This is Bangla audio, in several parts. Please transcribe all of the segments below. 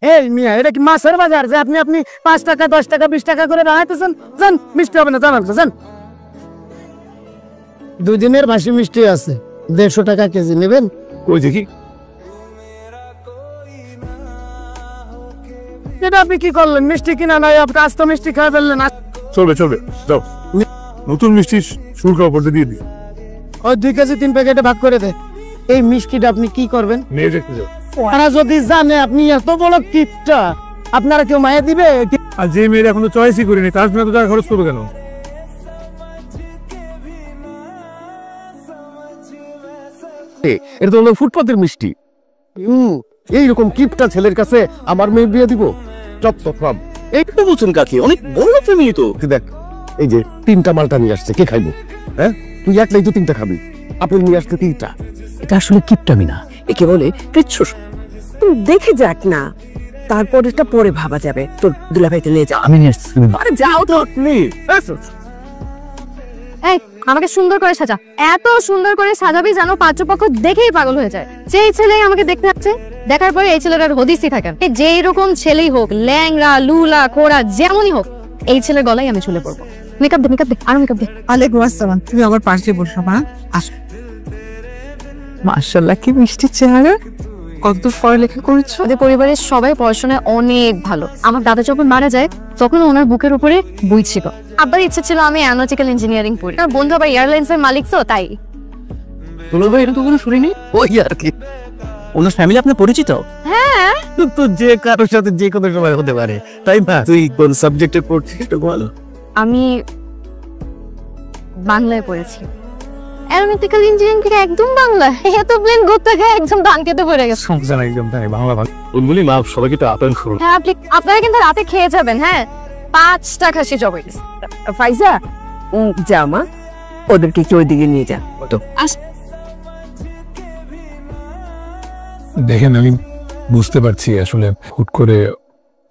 এই মিয়া, এটা কি মাছের বাজার যে আপনি 5 টাকা 10 টাকা 20 টাকা করে রাখাইতেছেন? যান, মিষ্টি হবে না, জানান যান। 2 দিনের বাসি মিষ্টি আছে, 150 টাকা কেজি নেবেন? ওই দেখি। এটা আপনি কি করলেন? মিষ্টি কিনা নাই, আপনি আস্ত মিষ্টি খাই ফেললেন। চলবে চলবে, যাও নতুন মিষ্টি শুল্ক করতে দিয়ে দিই। ওই 2 কেজি 3 প্যাকেটে ভাগ করে দে। এই মিষ্টিটা আপনি কি করবেন? নিয়ে দেখতে যাও। ওরা যদি জানে আপনি এত বড় কিপটা, আপনারা কেউ মায়া দিবে? আর যে মেয়ের এখনো চয়েসই করিনি তার জন্য তো টাকা খরচ করবো কেন? এটা তো ফুটপাতের মিষ্টি। এইরকম কিপটা ছেলের কাছে আমার মেয়ে বিয়ে দিব? চপ এইটা বলছেন কাকি, অনেক বড় ফ্যামিলি তো। দেখ, এই যে 3টা মালটা নিয়ে আসছে, কে খাইবো? হ্যাঁ, তুই একলাই তো 3টা খাবি, আপেল নিয়ে আসতে 3টা। এটা আসলে কিপটামি না, একে বলে কৃচ্ছ। তুই দেখে যাক না, তারপর এটা পরে ভাবা যাবে। তোর দুলাভাইতে নিয়ে যা। আমি নিয়ে আসছি। আরে যাও তো আপনি। এই আমাকে সুন্দর করে সাজা, এত সুন্দর করে সাজাবি যেন পাত্রপক্ষ দেখেই পাগল হয়ে যায়। যেই ছেলে আমাকে দেখতে যাচ্ছে, দেখার পরে এই ছেলেটার হদিসই থাকে না। যেই রকম ছেলেই হোক, ল্যাংড়া লুলা খোড়া যেমনই হোক, এই ছেলের গলায় আমি ঝুলে পড়বো। মেকআপ দে, মেকআপ দে, আরো মেকআপ দে। ওয়ালাইকুম আসসালাম। তুমি আমার পাশে বসো মা। আসো। মাশাআল্লাহ, কি মিষ্টি চেহারা। কত পড়ালেখা করেছো? ওদের পরিবারের সবাই পড়াশোনায় অনেক ভালো। আমার দাদা যখন মারা যায় তখন ওনার বুকের উপরে বই ছিল। আবার ইচ্ছে ছিল আমি অ্যানালিটিক্যাল ইঞ্জিনিয়ারিং পড়ি। আর বন্ধু আবার এয়ারলাইন্স এর মালিক, তো তাই। দুলা ভাই, এটা তো কোনো শুনিনি। ওই আর কি, ওনার ফ্যামিলি আপনার পরিচিত? হ্যাঁ, তো যে কারোর সাথে যে কোনো সময় হতে পারে, তাই না? তুই কোন সাবজেক্টে পড়ছিস একটু বলো। আমি বাংলায় পড়েছি। অ্যারোনটিক্যাল ইঞ্জিনিয়ারিং থেকে একদম বাংলা। এত প্লেন গোত্তা খায় একদম বাংলাতে পড়ে গেছে। সমস্যা নাই, একদম তাই বাংলা ভালো। বলি মা, সবাইকে তো আপ্যায়ন করুন। হ্যাঁ, আপনারা কিন্তু রাতে খেয়ে যাবেন। হ্যাঁ, 5টা খাসি জবাই। ফাইজা, যা মা, ওদেরকে কি ওইদিকে নিয়ে যা। দেখেন, আমি বুঝতে পারছি আসলে হুট করে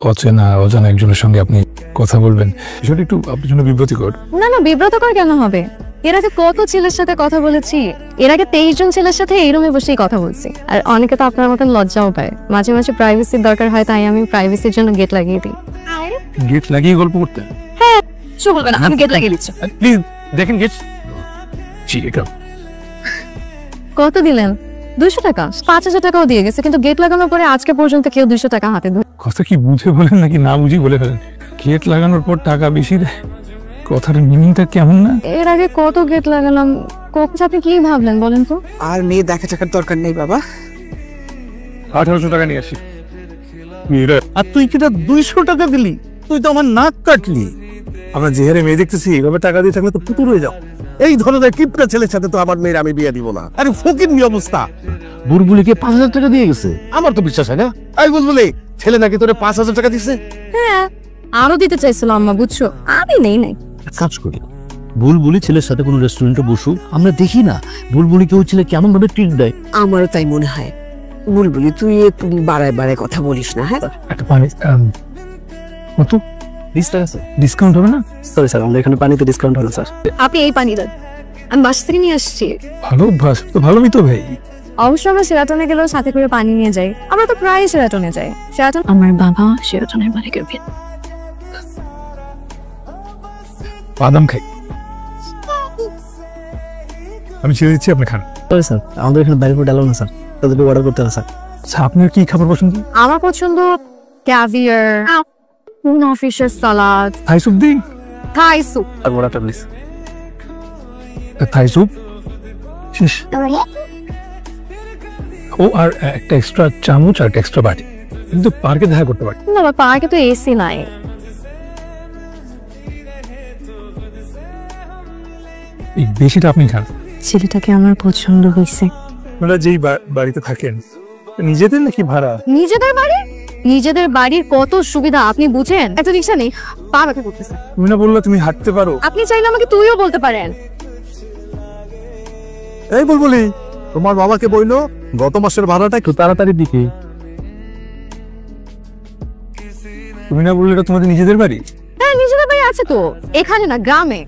অজানা একজনের সঙ্গে আপনি কথা বলবেন, বিষয়টা একটু আপনার জন্য বিব্রতিকর। না না, বিব্রতকর কেন হবে? এর আগে কত ছেলের সাথে কথা বলেছি। এর আগে 23 জন ছেলের সাথে এই রুমে বসেই কথা বলছি। আর অনেকে তো আপনার মতন লজ্জাও পায়। মাঝে মাঝে প্রাইভেসির দরকার হয়, তাই আমি প্রাইভেসির জন্য গেট লাগিয়ে দিই। গেট লাগিয়ে গল্প করতে? হ্যাঁ, কিছু বলবে না, আমি গেট লাগিয়ে দিচ্ছি। প্লিজ দেখেন গেট। কত দিলেন? 200 টাকা। 5000 টাকাও দিয়ে গেছে, কিন্তু গেট লাগানোর পরে আজকে পর্যন্ত কেউ 200 টাকা হাতে ধরে। কথা কি বুঝে বলেন নাকি না বুঝি বলে ফেলেন? গেট লাগানোর পর টাকা বেশি দেয়, কথার মিনিংটা কেমন না? এর আগে কত গেট লাগালাম, কখন আপনি কি ভাবলেন বলেন তো? আর মেয়ে দেখা টাকার দরকার নেই বাবা। 1800 টাকা নিয়ে আসি। আর তুই কিটা 200 টাকা দিলি? তুই তো আমার নাক কাটলি। আমরা যে হারে মেয়ে দেখতেছি, এইভাবে টাকা দিয়ে থাকলে তো পুতুর হয়ে যাও। এই ধরনের কিপটা ছেলের সাথে তো আমার মেয়ের আমি বিয়ে দিব না। আরে ফকির নি অবস্থা। বুলবুলিকে 5000 টাকা দিয়ে গেছে, আমার তো বিশ্বাস হয় না। এই বুলবুলি, ছেলে নাকি তোরে 5000 টাকা দিছে? হ্যাঁ, আরো দিতে চাইছিল আম্মা, বুঝছো? আমি নেই নাই। কাজ করি, বুলবুলি ছেলের সাথে কোনো রেস্টুরেন্টে বসুক, আমরা দেখি না বুলবুলিকে ওই ছেলে কেমন ভাবে ট্রিট দেয়। আমারও তাই মনে হয়। বুলবুলি, তুই একটু বাড়ায় বাড়ায় কথা বলিস না। হ্যাঁ, একটা পানি কত 20 টাকা স্যার। ডিসকাউন্ট হবে না? সরি স্যার, আমাদের এখানে পানিতে ডিসকাউন্ট হবে স্যার। আপনি এই পানি দেন, আমি বাস থেকে নিয়ে আসছি। ভালো অভ্যাস তো, ভালোই তো ভাই। অবশ্য আমরা সেরাটনে গেলেও সাথে করে পানি নিয়ে যাই। আমরা তো প্রায় সেরাটনে যাই। সেরাটন আমার বাবা সেরাটনের মালিকের ভিত। বাদাম খাই, আমি ছেড়ে দিচ্ছি, আপনি খান। সরি স্যার, আমাদের এখানে বাইরে ফুড অ্যালাউ না স্যার, তাদেরকে অর্ডার করতে হবে স্যার। আচ্ছা, আপনার কি খাবার পছন্দ? আমার পছন্দ ক্যাভিয়ার, ফিশের সালাদ, থাই স্যুপ দিই। Thai soup. আর বড়াটা প্লিজ। থাই স্যুপ শেষ। ও, আর একটা এক্সট্রা চামচ আর একটা এক্সট্রা বাটি। কিন্তু পার্কে দেখা করতে পারি না, পার্কে তো এসি নাই। এই বেশিটা আপনি খান। ছেলেটাকে আমার পছন্দ হয়েছে। আপনারা যেই বাড়িতে থাকেন, নিজেদের নাকি ভাড়া? নিজেদের বাড়ি? নিজেদের বাড়ির কত সুবিধা আপনি বুঝেন? একটা রিক্সা নেই, পা ব্যথা করতেছে। তুমি না বললে তুমি হাঁটতে পারো? আপনি চাইলে আমাকে তুইও বলতে পারেন। এই বুলবুলি, তোমার বাবাকে বইলো গত মাসের ভাড়াটা একটু তাড়াতাড়ি দিকে। তুমি না বললে এটা তোমাদের নিজেদের বাড়ি? হ্যাঁ, নিজেদের বাড়ি আছে তো, এখানে না গ্রামে।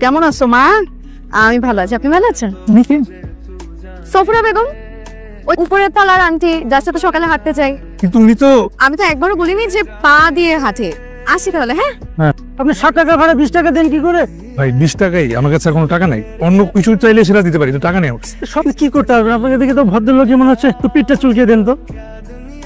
কেমন আছো মা? আমি ভালো আছি, আপনি ভালো আছেন? সফরা বেগম ওই উপরের তলার আন্টি যার সাথে সকালে হাঁটতে চাই। কিন্তু উনি তো আমি তো একবারও বলিনি যে পা দিয়ে হাঁটে। আসি তাহলে, হ্যাঁ? আপনি 60 টাকা ভাড়া 20 টাকা দেন কি করে? ভাই 20 টাকাই, আমার কাছে আর কোনো টাকা নাই। অন্য কিছু চাইলে সেটা দিতে পারি, তো টাকা নেই আমার কাছে। সব কি করতে হবে আপনাকে? দেখে তো ভদ্রলোক মনে হচ্ছে। একটু পিঠটা চুলকে দেন তো।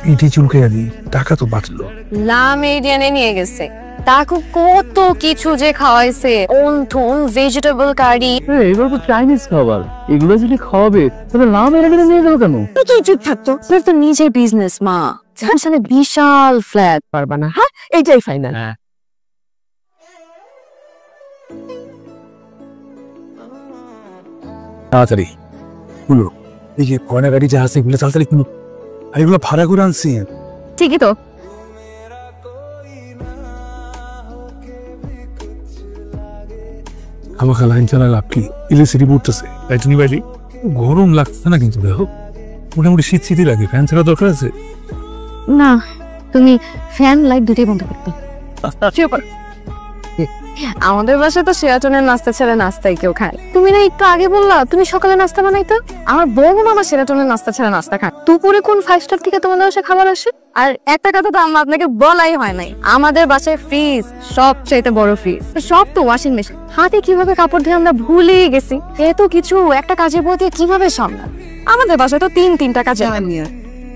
পিঠে চুলকাইয়া দিই, টাকা তো বাঁচলো। লা মেরিডিয়ানে নিয়ে গেছে, তাকে কত কিছু যে খাওয়াইছে, ওনথন ভেজিটেবল কারি। এবার তো চাইনিজ খাবার, এগুলো যদি খাওয়াবে তাহলে নাম এনে নিয়ে গেল কেন? তুই চুপ থাকতো। তোর তো নিজের বিজনেস মা, সেখানে বিশাল ফ্ল্যাট। পারবা না, হ্যাঁ এইটাই ফাইনাল। তাড়াতাড়ি গুলো, এই যে কয়না গাড়ি যা আছে এগুলো তাড়াতাড়ি কিনো। আর এগুলো ভাড়া করে আনছি। ঠিকই তো। আমার লাইন চালা লাভ কি? ইলেকট্রিসিটি পড়তেছে, তাই তুমি বাইরে গরম লাগছে না? কিন্তু দেখো মোটামুটি শীত শীতই লাগে, ফ্যান ছাড়া দরকার আছে? না, তুমি ফ্যান লাইট দুটোই বন্ধ করতে। আমাদের বাসায় তো সেরাটনের নাস্তা ছাড়া নাস্তাই কেউ খায়। তুমি না একটু আগে বললা তুমি সকালে নাস্তা বানাইতো? আমার বউ মামা সেরাটনের নাস্তা ছাড়া নাস্তা খায়। দুপুরে কোন 5 স্টার থেকে তোমাদের বাসায় খাবার আসে? আর একটা কথা তো আম্মা আপনাকে বলাই হয় নাই, আমাদের বাসায় ফ্রিজ, সবচাইতে বড় ফ্রিজ, সব তো ওয়াশিং মেশিন। হাতে কিভাবে কাপড় ধুয়ে আমরা ভুলেই গেছি। এত কিছু একটা কাজের মধ্যে কিভাবে সামলান? আমাদের বাসায় তো 3টা কাজে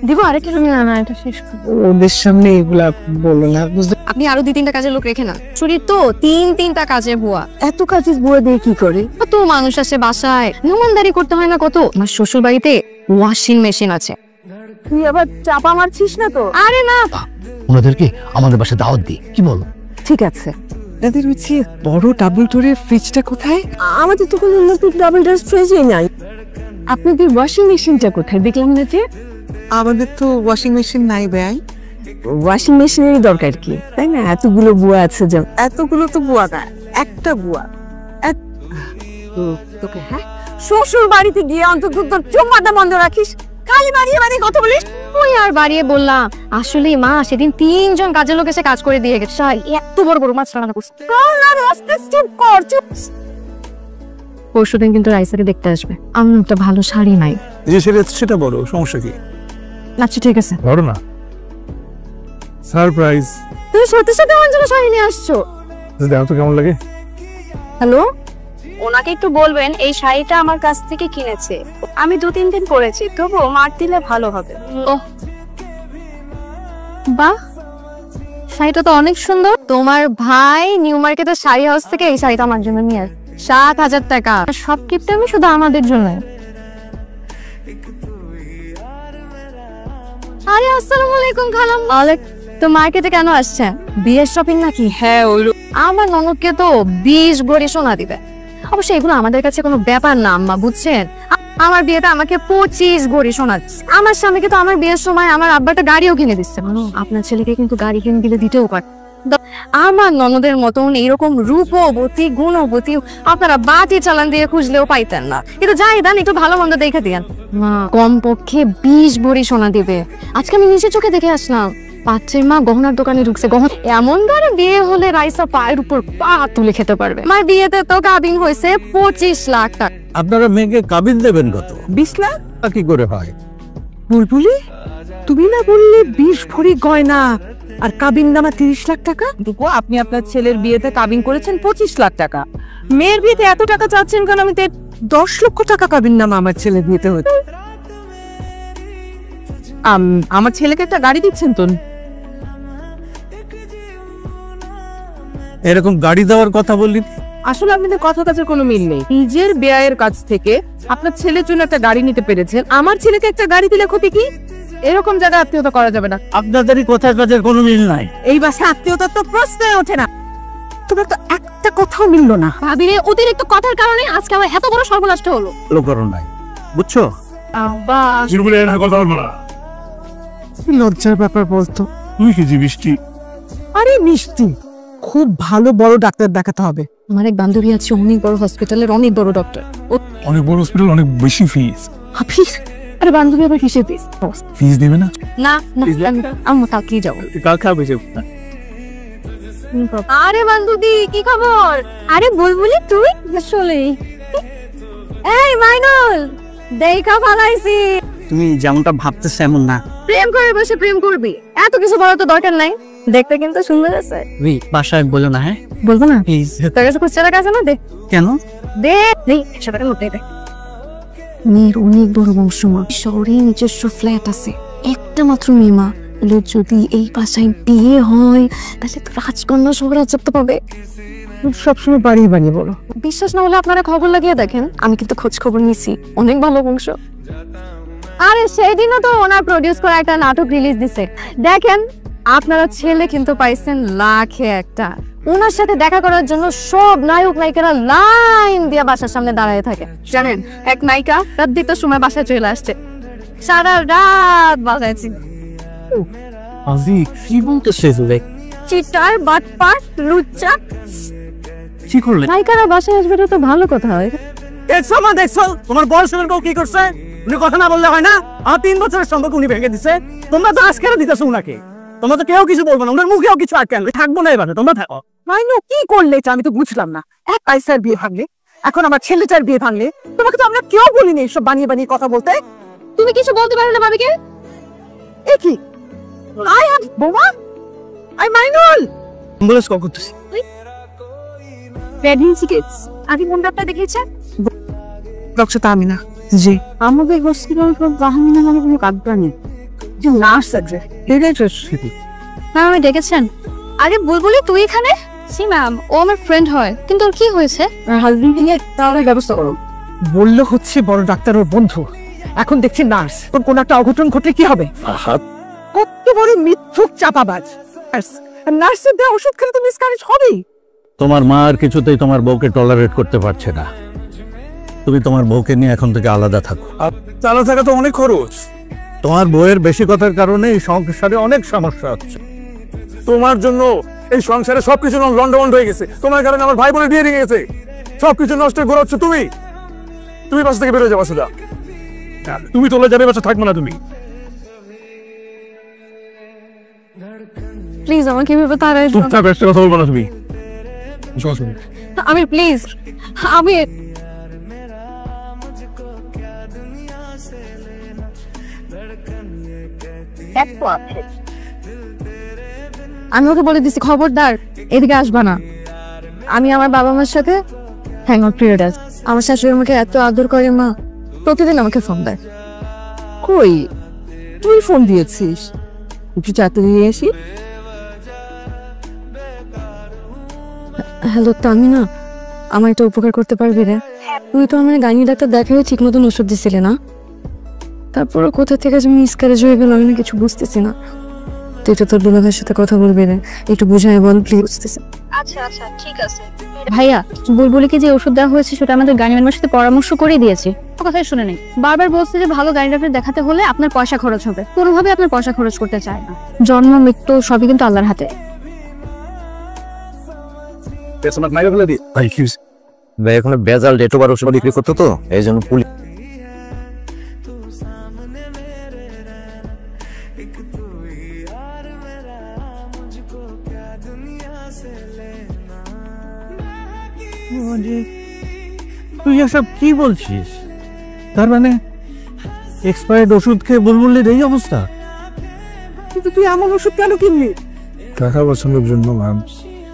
দিব। আরেকটা না, এটা শেষ করো। ওদের সামনে এগুলা বলো না। আপনি আরো 2-3টা কাজের লোক রেখে না। শরীর তো 3টা কাজে বুয়া। এত কাজে বুয়া দিয়ে কি করে? কত মানুষ আসে বাসায়, মেহমানদারি করতে হয় না কত। আমার শ্বশুর বাড়িতে ওয়াশিং মেশিন আছে। তুই আবার চাপা মারছিস না তো? আরে না, ওনাদেরকে আমাদের বাসায় দাওয়াত দিই, কি বল? ঠিক আছে। দাদির হচ্ছে বড় ডাবল ডোরের ফ্রিজটা কোথায়? আমাদের তো কোনো নতুন ডাবল ডোর ফ্রিজই নাই। আপনাদের ওয়াশিং মেশিনটা কোথায়? দেখলাম না যে। আমাদের তো ওয়াশিং মেশিন নাই ভাই। ওয়াশিং মেশিনের দরকার কি, তাই না? এতগুলো বুয়া আছে যে। এতগুলো তো বুয়া না, একটা বুয়া। তোকে হ্যাঁ শ্বশুর বাড়িতে গিয়ে অন্তত তোর চুম্মাটা বন্ধ রাখিস। খালি বাড়িয়ে বাড়িয়ে কথা বলিস। ওই আর বাড়িয়ে বললাম। আসলে মা সেদিন 3জন কাজের লোক এসে কাজ করে দিয়ে গেছে। এত বড় বড় মাছ রান্না করছে। পরশুদিন কিন্তু রাইসাকে দেখতে আসবে। আমার একটা ভালো শাড়ি নাই। যে সেটা বলো, সমস্যা কি? আচ্ছা ঠিক আছে, ধরো না, সারপ্রাইজ। তুমি সত্যি সত্যি আমার জন্য শাড়ি নিয়ে আসছো? দেখো তো কেমন লাগে। হ্যালো, ওনাকে একটু বলবেন এই শাড়িটা আমার কাছ থেকে কিনেছে। আমি 2-3 দিন পরেছি, তবু মার দিলে ভালো হবে। ওহ বাহ, শাড়িটা তো অনেক সুন্দর। তোমার ভাই নিউ মার্কেটের শাড়ি হাউস থেকে এই শাড়িটা আমার জন্য নিয়ে আসে। 7,000 টাকা। সব গিফট আমি শুধু আমাদের জন্য। আরে আসসালামু আলাইকুম খালাম। তো মার্কেটে কেন আসছেন? বিয়ের শপিং নাকি? হ্যাঁ ওই আমার ননদকে তো 20 ভরি সোনা দিবে। অবশ্য এগুলো আমাদের কাছে কোনো ব্যাপার না আম্মা, বুঝছেন? আমার বিয়েতে আমাকে 25 ভরি সোনা দিচ্ছে। আমার স্বামীকে তো আমার বিয়ের সময় আমার আব্বাটা গাড়িও কিনে দিচ্ছে। আপনার ছেলেকে কিন্তু গাড়ি কিনে দিলে দিতেও পারে। আমার ননদের মতন এরকম রূপবতী গুণবতী আপনারা বাটি চালান দিয়ে খুঁজলেও পাইতেন না। কিন্তু যাই দেন, একটু ভালো মন্দ দেখে দিয়েন। কমপক্ষে 20 ভরি সোনা দিবে। আজকে আমি নিজের চোখে দেখে আসলাম। পাত্রের মা গহনার দোকানে ঢুকছে। গহনা এমন ধরে বিয়ে হলে রাইসা পায়ের উপর পা তুলে খেতে পারবে। আমার বিয়েতে তো কাবিন হয়েছে 25 লাখ টাকা। আপনারা মেয়েকে কাবিন দেবেন কত? 20 লাখ? কি করে হয়? বুলবুলি, তুমি না বললে 20 ভরি গয়না আর কাবিন নামা 30 লাখ টাকা? টুকু আপনি আপনার ছেলের বিয়েতে কাবিন করেছেন 25 লাখ টাকা। মেয়ের বিয়েতে এত টাকা চাচ্ছেন কেন? আমি 10 লক্ষ টাকা কাবিন নামা আমার ছেলের বিয়েতে হতো। আমার ছেলেকে একটা গাড়ি দিচ্ছেন তো? এরকম গাড়ি দেওয়ার কথা বললি? আসলে আপনাদের কথা কাজের কোনো মিল নেই। নিজের ব্যয়ের কাছ থেকে আপনার ছেলের জন্য একটা গাড়ি নিতে পেরেছেন, আমার ছেলেকে একটা গাড়ি দিলে ক্ষতি কি? এরকম জায়গায় আত্মীয়তা করা যাবে না। আপনাদেরই কথার কাজের কোনো মিল নাই। এই বাসায় আত্মীয়তার তো প্রশ্নই ওঠে না। তোমার তো একটা কথাও মিললো না। ভাবিরে অতিরিক্ত কথার কারণে আজকে আমার এত বড় সর্বনাশটা হলো। লোকরণ নাই, বুঝছো? আব্বা কথা বলবো না। লজ্জার ব্যাপার বলতো। তুই কি বৃষ্টি? আরে মিষ্টি, খুব ভালো বড় ডাক্তার দেখাতে হবে। আমার এক বান্ধবী আছে অনেক বড় হসপিটালের অনেক বড় ডক্টর। অনেক বড় হসপিটাল, অনেক বেশি ফিস। হাফিজ? আরে বান্ধবী আবার কিসের ফিস? ফিস দেবে না? না না, আমি কালকেই যাবো। কাল খাবে যে। আরে বান্ধবী কি খবর? আরে বুলবুলি তুই আসলে এই মাইনুল দেখা ভালাইছি। তুমি যেমনটা ভাবতেছো এমন না। প্রেম করে বসে প্রেম করবি, এত কিছু বলার তো দরকার নাই। দেখতে কিন্তু সুন্দর আছে। তুমি বাসায় বলো না, হ্যাঁ বলবো না? প্লিজ। তোর কাছে খুচরা টাকা আছে না? দে কেন? দে দে, 100 টাকা নোট দে। মেয়ের অনেক বড় বংশ মা, শহরে নিজস্ব ফ্ল্যাট আছে, একটা মাত্র মেয়ে মা। যদি এই বাসায় বিয়ে হয় তাহলে তো রাজকন্যা সব রাজত্ব পাবে। সবসময় বাড়িয়ে বানিয়ে বলো। বিশ্বাস না হলে আপনারা খবর লাগিয়ে দেখেন, আমি কিন্তু খোঁজ খবর নিছি, অনেক ভালো বংশ। আরে সেই দিনও তো ওনার প্রডিউস করা একটা নাটক রিলিজ দিছে, দেখেন আপনারা ছেলে কিন্তু পাইছেন লাখে একটা। ওনার সাথে দেখা করার জন্য সব নায়ক নায়িকারা লাইন দিয়ে বাসার সামনে দাঁড়ায় থাকে। জানেন এক নায়িকা রাত 2টার সময় বাসায় চলে আসছে, সারা রাত বাজাইছি। আজি কি বলতেছে তুমি? চিটার বাটপাট লুচ্চা। কি করলে? নায়িকারা বাসায় আসবে তো ভালো কথা হয়। দেখছো মা, দেখছো তোমার বয়সের বউ কি করছে? উনি কথা না বললে হয় না? আর 3 বছরের সম্পর্ক উনি ভেঙে দিছে, তোমরা তো আজকে দিতেছো উনাকে। তোমরা তো কেউ কিছু বলবো না, ওনার মুখেও কিছু আটকান থাকবো না। এবারে তোমরা থাকো। মাইনু কি করলে এটা আমি তো বুঝলাম না। এক পয়সার বিয়ে ভাঙলে, এখন আমার ছেলেটার বিয়ে ভাঙলে। তোমাকে তো আমরা কেউ বলিনি এসব বানিয়ে বানিয়ে কথা বলতে। তুমি কিছু বলতে পারো না ভাবিকে? এ কি আই এম বোমা, আই মাইনুল। অ্যাম্বুলেন্স কল করতেছি। প্রেগন্যান্সি কিডস আগে কোন ডাক্তার দেখিয়েছেন? ডক্টর তামিনা। জি, আমাদের হসপিটাল তো জাহাঙ্গীর নামে কোনো কাজটা নেই, যে নার্স আছে ম্যাম আমি ডেকেছেন? আরে বুলবুলি তুই এখানে? জি ম্যাম, ও আমার ফ্রেন্ড হয়, কিন্তু ওর কি হয়েছে? হাজবেন্ড নিয়ে তাহলে ব্যবস্থা করো। বললো হচ্ছে বড় ডাক্তার ওর বন্ধু, এখন দেখছি নার্স। তোর কোন একটা অঘটন ঘটলে কি হবে? কত বড় মিথ্যুক চাপাবাজ। নার্সের দেওয়া ওষুধ খেলে তো মিসক্যারেজ হবেই। তোমার মা আর কিছুতেই তোমার বউকে টলারেট করতে পারছে না। তুমি তোমার বউকে নিয়ে এখন থেকে আলাদা থাকো। চালা থাকা তো অনেক খরচ। তোমার বউয়ের বেশি কথার কারণে এই সংসারে অনেক সমস্যা হচ্ছে। তোমার জন্য এই সংসারে সবকিছু লন্ডভন্ড হয়ে গেছে। তোমার কারণে আমার ভাই বোনের বিয়ে ভেঙে গেছে, সবকিছু নষ্ট করে হচ্ছে তুমি। তুমি বাসা থেকে বেরোয় যাবা সুদা, তুমি চলে যাবে, বাসা থাকবো না তুমি। প্লিজ আমাকে এভাবে তাড়াই দিও না। চুপচাপ একটা কথা বলবো না তুমি। আমি প্লিজ, আমি আমি ওকে বলে দিছি খবরদার এদিকে আসবা না। আমি আমার বাবা মার সাথে হ্যাং আউট পিরিয়ড আছে। আমার শাশুড়ি আমাকে এত আদর করে মা, প্রতিদিন আমাকে ফোন দেয়। কই তুই ফোন দিয়েছিস? একটু চাতে দিয়ে আসি। হ্যালো তামিনা, আমার একটা উপকার করতে পারবি রে? তুই তো আমার গাইনি ডাক্তার দেখাও ঠিক মতন ওষুধ দিছিলি না, তারপরে কোথা থেকে যে মিসক্যারেজ হয়ে গেল আমি না কিছু বুঝতেছি না। তুই তো তোর দুলাভাইয়ের সাথে কথা বলবি রে, একটু বুঝাই বল প্লিজ। বুঝতেছি। আচ্ছা আচ্ছা ঠিক আছে। ভাইয়া বুলবুলিকে যে ওষুধ দেওয়া হয়েছে সেটা আমাদের গাইনির সাথে পরামর্শ করে দিয়েছি, কথাই শুনে নেই। বারবার বলছে যে ভালো গাইনি ডাক্তার দেখাতে হলে আপনার পয়সা খরচ হবে, কোনোভাবে আপনার পয়সা খরচ করতে চায় না। জন্ম মৃত্যু সবই কিন্তু আল্লাহর হাতে। ভাই এখন বেজাল ডেট ওভার ওষুধ বিক্রি করতো তো, এই জন্য পুলিশ। তুই এসব কি বলছিস? তার মানে এক্সপায়ার্ড ওষুধ খেয়ে বুলবুলের এই অবস্থা? কিন্তু তুই এমন ওষুধ কেন কিনলি? টাকা বাঁচানোর জন্য ম্যাম।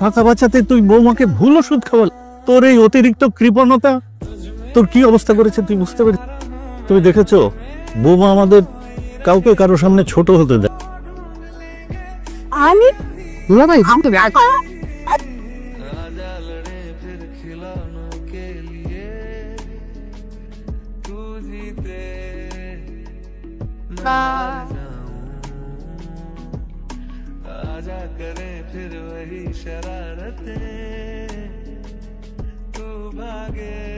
টাকা বাঁচাতে তুই বৌমাকে ভুল ওষুধ খাওয়াল? তোর এই অতিরিক্ত কৃপণতা তোর কি অবস্থা করেছে তুই বুঝতে পারিস? তুমি দেখেছো বৌমা আমাদের কাউকে কারোর সামনে ছোট হতে দেয়। আমি দুলাভাই आजा करें फिर वही शरारतें, तू भागे